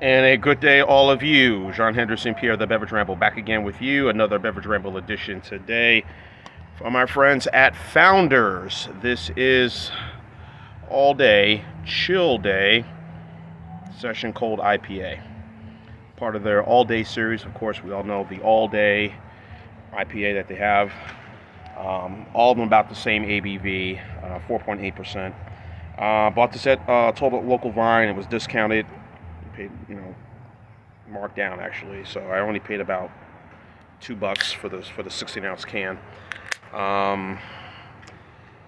And a good day, all of you. Jean Henderson Pierre, the Beverage Ramble, back again with you. Another Beverage Ramble edition today from our friends at Founders. This is all day, chill day, session Cold IPA. Part of their all day series, of course, we all know the all day IPA that they have. All of them about the same ABV, 4.8%. Bought this at Total Local Vine. It was discounted. Paid, marked down actually. So I only paid about $2 for the 16-ounce can.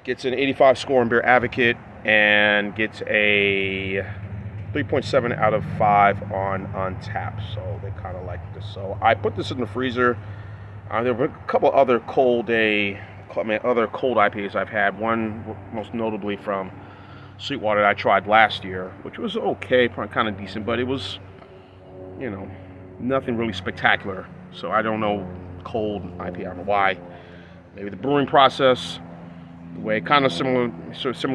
Gets an 85 score in Beer Advocate and gets a 3.7 out of 5 on tap. So they kind of like this. So I put this in the freezer. There were a couple other other cold IPAs I've had. One most notably from Sweetwater that I tried last year, which was okay, kind of decent, but it was, nothing really spectacular. So I don't know cold IPA. I don't know why. Maybe the brewing process, the way kind of similar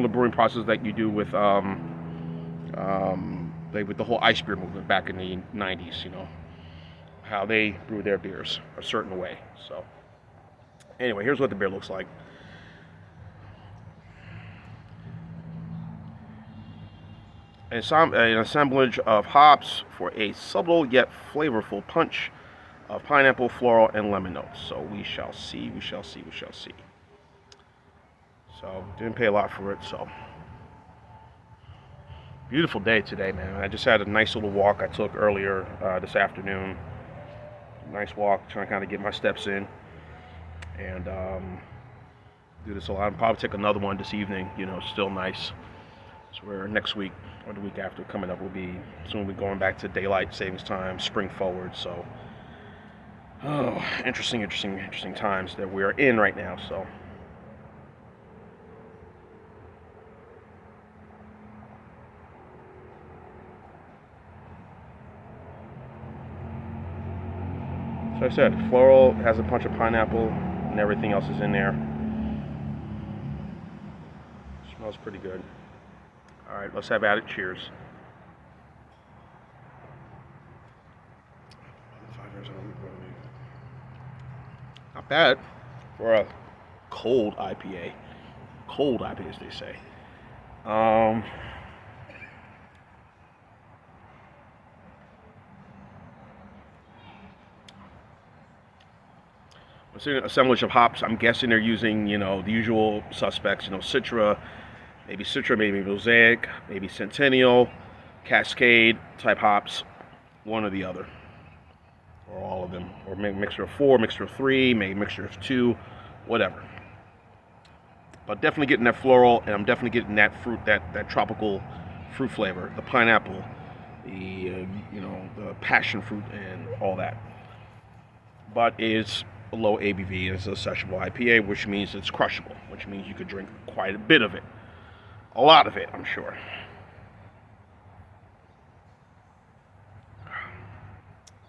brewing process that you do with with the whole ice beer movement back in the 90s. How they brew their beers a certain way. So anyway, here's what the beer looks like. An assemblage of hops for a subtle yet flavorful punch of pineapple, floral, and lemon notes. So we shall see. So didn't pay a lot for it. So beautiful day today, man. I just had a nice little walk I took earlier this afternoon. Nice walk, trying to kind of get my steps in, and do this a lot. I'll probably take another one this evening. Still nice. So we're next week or the week after coming up, we'll be going back to daylight savings time, spring forward. So, interesting times that we are in right now. So, I said, floral has a punch of pineapple, and everything else is in there. Smells pretty good. All right, let's have at it. Cheers. Not bad for a cold IPA. Cold IPA, as they say. An assemblage of hops. I'm guessing they're using, the usual suspects, Citra, maybe Mosaic, maybe Centennial, Cascade type hops, one or the other, or all of them, or maybe mixture of 4, mixture of 3, maybe mixture of 2, whatever. But definitely getting that floral, and I'm definitely getting that fruit, that tropical fruit flavor, the pineapple, the the passion fruit, and all that. But is a low ABV, is a sessionable IPA, which means it's crushable, which means you could drink quite a bit of it. A lot of it, I'm sure.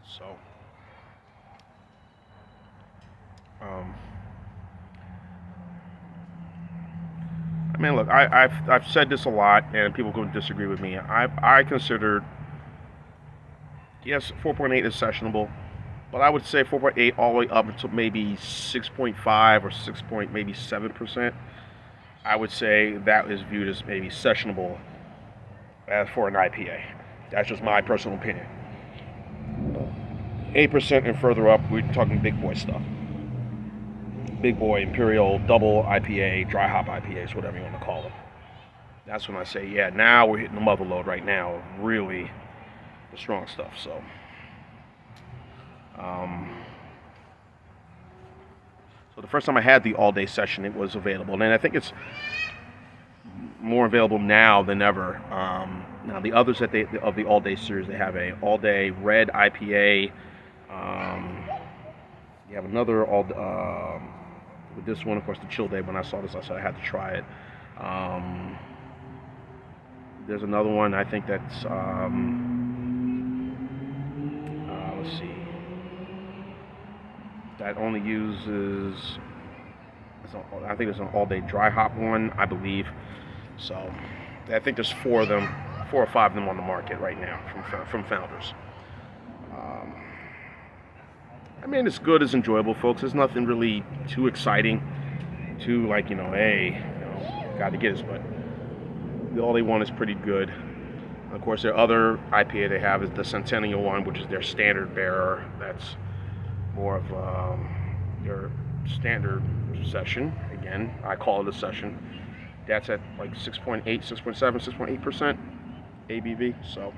So, look, I've said this a lot, and people can disagree with me. I consider, yes, 4.8 is sessionable, but I would say 4.8 all the way up until maybe 6.5 or 6 maybe 7%. I would say that is viewed as maybe sessionable for an IPA. That's just my personal opinion. 8% and further up, we're talking big boy stuff. Big boy, imperial, double IPA, dry hop IPAs, whatever you want to call them. That's when I say, yeah, now we're hitting the mother load right now of really the strong stuff. So, so the first time I had the all-day session, it was available, and I think it's more available now than ever. Now the others of the all-day series, they have a all-day red IPA. You have another with this one, of course, the chill day. When I saw this, I said I had to try it. There's another one, I think that's let's see. That only uses, I think it's an all-day dry hop one, I believe. So I think there's 4 of them, 4 or 5 of them on the market right now from Founders. I mean, it's good, it's enjoyable, folks. There's nothing really too exciting, too like, hey, got to get us, but all they want is pretty good. Of course, their other IPA they have is the Centennial one, which is their standard bearer. That's more of their standard session. Again, I call it a session. That's at like 6.8, 6.7, 6.8% ABV. So,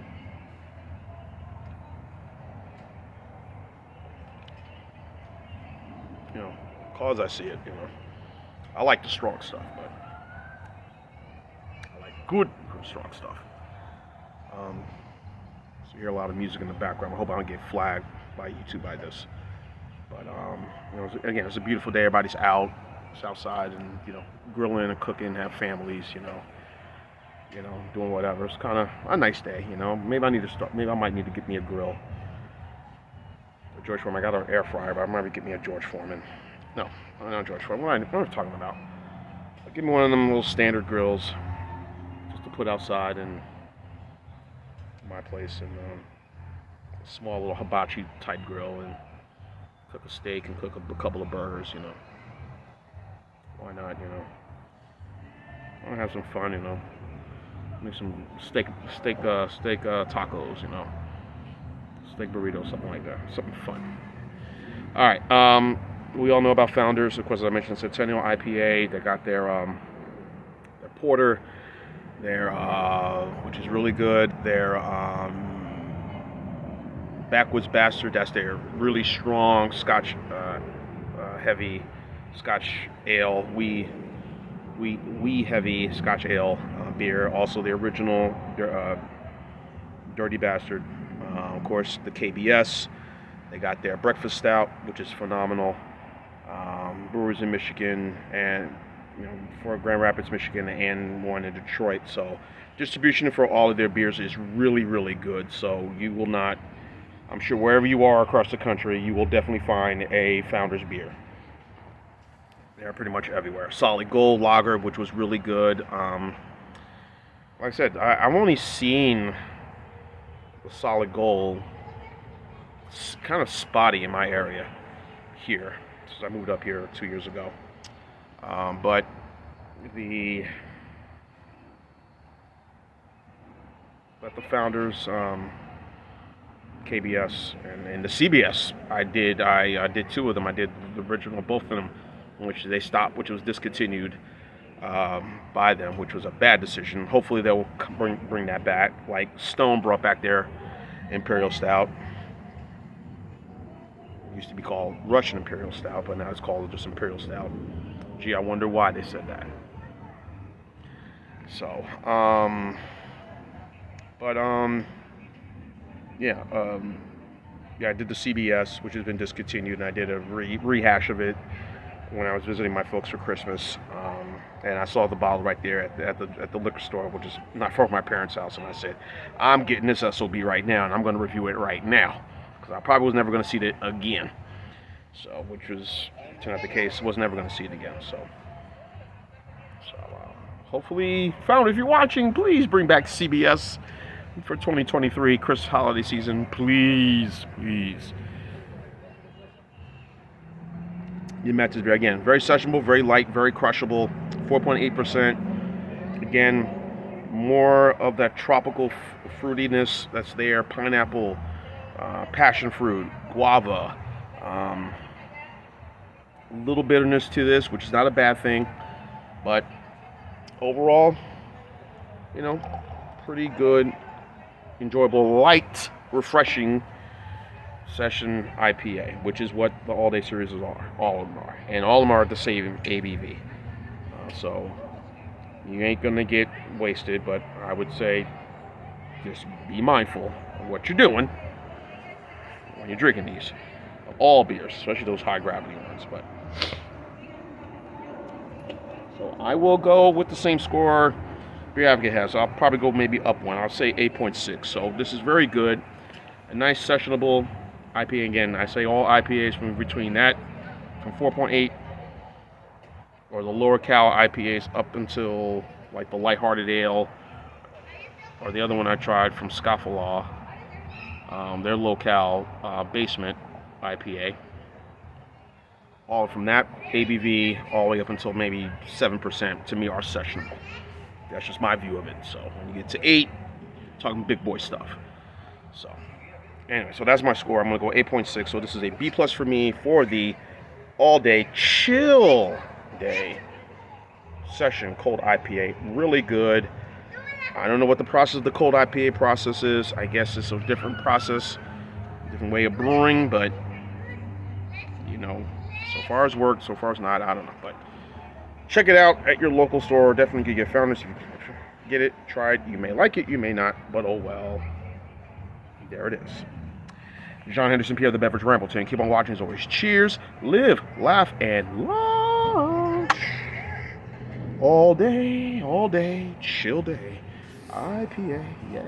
cause I see it, I like the strong stuff, but I like good strong stuff. So you hear a lot of music in the background. I hope I don't get flagged by YouTube by this. But again, it's a beautiful day. Everybody's out, it's outside, and grilling and cooking, have families, doing whatever. It's kind of a nice day, Maybe I might need to get me a grill. A George Foreman. I got an air fryer, but I might get me a George Foreman. No, not George Foreman. What am I talking about? Give me one of them little standard grills, just to put outside in my place, and a small little hibachi type grill, and cook a steak and cook a couple of burgers. Why not? I want to have some fun. Make some steak tacos. Steak burritos, something like that. Something fun. All right. We all know about Founders. Of course, as I mentioned, Centennial IPA. They got their porter, which is really good. Their Backwoods Bastard. That's their really strong Scotch, heavy Scotch ale. We heavy Scotch ale beer. Also, the original Dirty Bastard. Of course, the KBS. They got their breakfast stout, which is phenomenal. Brewers in Michigan, and for Grand Rapids, Michigan, and one in Detroit. So distribution for all of their beers is really, really good. So you will not, I'm sure wherever you are across the country, you will definitely find a Founders beer. They're pretty much everywhere. Solid Gold Lager, which was really good. Like I said, I've only seen the Solid Gold kind of spotty in my area here. I moved up here 2 years ago, but the Founders, KBS, and the CBS, I did 2 of them. I did the original, both of them, which they stopped, which was discontinued by them, which was a bad decision. Hopefully they'll bring that back. Like Stone brought back their Imperial Stout. Used to be called Russian Imperial Stout, but now it's called just Imperial Stout. Gee, I wonder why they said that. So, I did the CBS, which has been discontinued, and I did a rehash of it when I was visiting my folks for Christmas. And I saw the bottle right there at the liquor store, which is not far from my parents' house, and I said, I'm getting this SOB right now, and I'm going to review it right now. I probably was never going to see it again. So, which was turned out the case. Was never going to see it again. So hopefully, Founder, if you're watching, please bring back CBS for 2023 Christmas holiday season. Please. Your matches beer, again, very sessionable, very light, very crushable, 4.8%. Again, more of that tropical fruitiness that's there. Pineapple, passion fruit, guava, a little bitterness to this, which is not a bad thing, but overall, pretty good, enjoyable, light, refreshing session IPA, which is what the all-day series are. All of them are, and all of them are at the same ABV. So you ain't gonna get wasted, but I would say just be mindful of what you're doing when you're drinking these. All beers, especially those high gravity ones. But so I will go with the same score Beer Advocate has. I'll probably go maybe up one. I'll say 8.6. So this is very good. A nice sessionable IPA. Again, I say all IPAs from between that, from 4.8 or the lower cal IPAs up until like the lighthearted ale or the other one I tried from Scoffalaw, their locale basement IPA. All from that ABV all the way up until maybe 7% to me are sessionable. That's just my view of it. So when you get to 8, talking big boy stuff. So anyway, so that's my score. I'm gonna go 8.6. So this is a B plus for me for the all day chill day session cold IPA. Really good. I don't know what the process of the cold IPA process is. I guess it's a different process, different way of brewing, but you know, so far as worked, so far as not, I don't know. But check it out at your local store. Definitely could get found. If you get it, try it. You may like it, you may not, but oh well. There it is. John Henderson, Pierre the Beverage Rambleton. Keep on watching as always. Cheers, live, laugh, and launch. All day, chill day. IPA, yay.